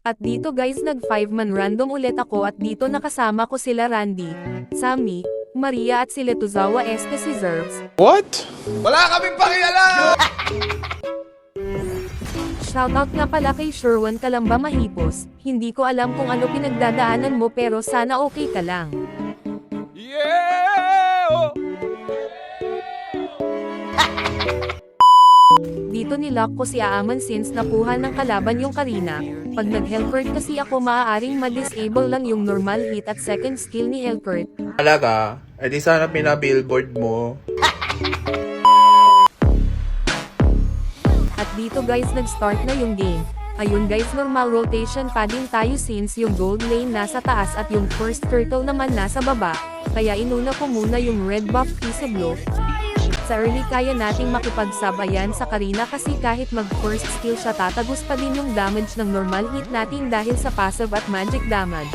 At dito guys nag 5-man random ulit ako at dito nakasama ko sila Randy, Sammy, Maria at si Letuzawa Este si Zerbs. What? Wala kaming pakialam! Shoutout nga pala kay Sherwan Kalamba Mahipos, hindi ko alam kung ano pinagdadaanan mo pero sana okay ka lang. Yeah! Dito nilock ko si Aaman since nakuha ng kalaban yung Karina. Pag nag-Hellcurt kasi ako maaaring ma-disable lang yung normal hit at second skill ni Hellcurt. Talaga, edi sana pinabillboard mo. At dito guys nag-start na yung game. Ayun guys normal rotation pa din tayo since yung gold lane nasa taas at yung first turtle naman nasa baba. Kaya inuna ko muna yung red buff sa blue. Sa early kaya nating makipagsabayan sa Karina kasi kahit mag first skill siya tatagos pa din yung damage ng normal hit natin dahil sa passive at magic damage.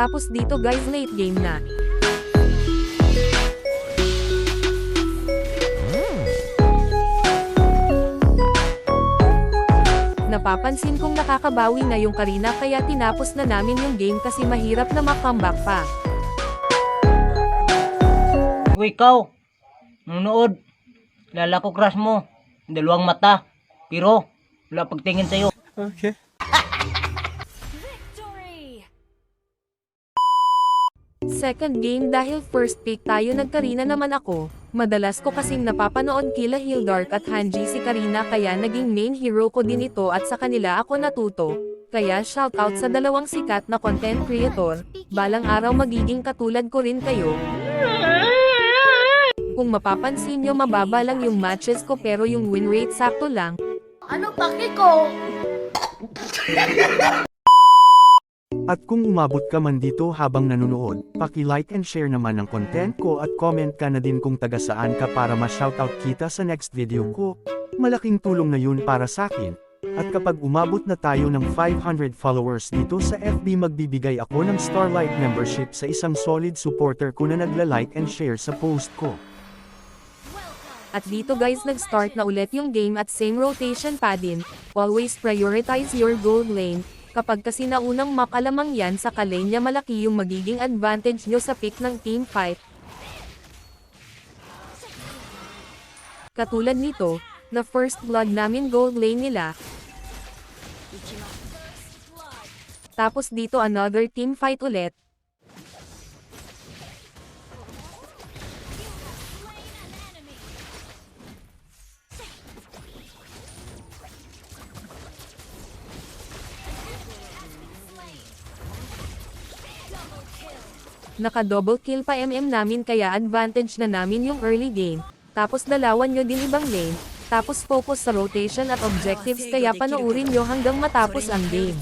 Tapos dito guys late game na. Napapansin kong nakakabawi na yung Karina kaya tinapos na namin yung game kasi mahirap na mag-comeback pa. Kung ikaw, nunood, lala ko crush mo, dalawang mata, pero wala pagtingin sa'yo. Okay. Second game dahil first pick tayo nag-Karina naman ako. Madalas ko kasing napapanood kila Hildark at Hanji si Karina kaya naging main hero ko din ito at sa kanila ako natuto. Kaya shoutout sa dalawang sikat na content creator, balang araw magiging katulad ko rin kayo. Kung mapapansin nyo mababa lang yung matches ko pero yung win rate sakto lang. Ano paki ko? At kung umabot ka man dito habang nanonood, paki-like and share naman ang content ko at comment ka na din kung taga saan ka para ma-shoutout kita sa next video ko. Malaking tulong na yun para sa akin. At kapag umabot na tayo ng 500 followers dito sa FB magbibigay ako ng Starlight membership sa isang solid supporter ko na nagla-like and share sa post ko. At dito guys nag-start na ulit yung game at same rotation pa din. Always prioritize your gold lane. Kapag kasi naunang map alamang yan sa kalane niya malaki yung magiging advantage nyo sa pick ng team fight. Katulad nito, na first blood namin gold lane nila. Tapos dito another team fight ulit. Naka-double kill pa namin kaya advantage na namin yung early game. Tapos dalawan nyo din ibang lane. Tapos focus sa rotation at objectives kaya panoorin nyo hanggang matapos ang game.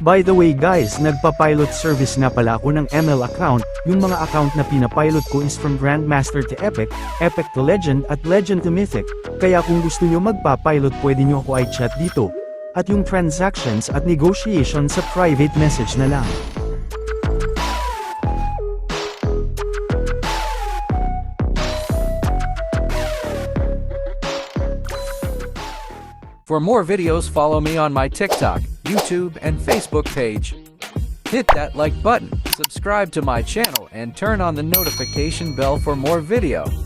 By the way guys, nagpa-pilot service na pala ako ng ML account. Yung mga account na pinapilot ko is from Grandmaster to Epic, Epic to Legend at Legend to Mythic. Kaya kung gusto nyo magpa-pilot pwede nyo ako i-chat dito. At yung transactions at negotiation sa private message na lang. For more videos, follow me on my TikTok, YouTube, and Facebook page. Hit that like button, subscribe to my channel, and turn on the notification bell for more video.